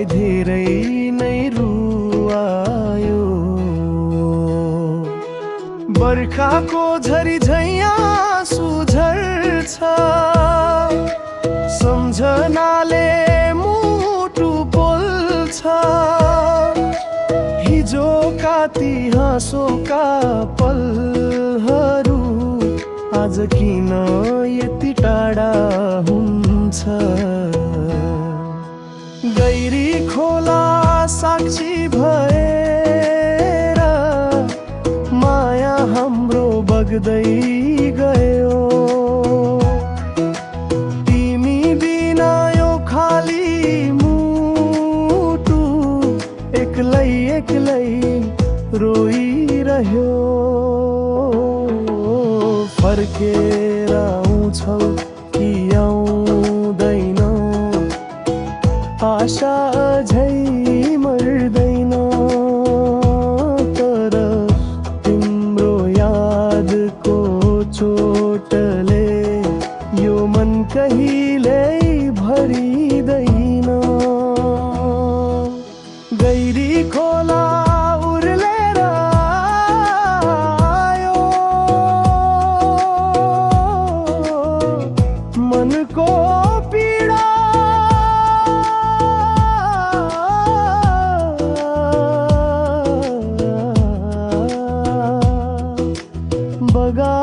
मलाई धेरै नै रुवायो। बर्खाको झरी झैँ आँसु झर्छ, सम्झनाले मुटु पोल्छ। हिजोका ती हाँसोका पलहरू आज किन यति टाढा हुन्छ। गैरी खोला साक्षी भएर माया हाम्रो बग्दै गयो। तिमी बिना यो खाली मुटु एक्लै एक्लै रोइरह्यो। फर्केर आउँछौ कि आउँदैनौ, आशा अझै मर्दैन। तर तिम्रो यादको चोटले यो मन कहिल्यै भरिँदैन। गैरी खोला उर्लेर आयो, मनको पीडा बगा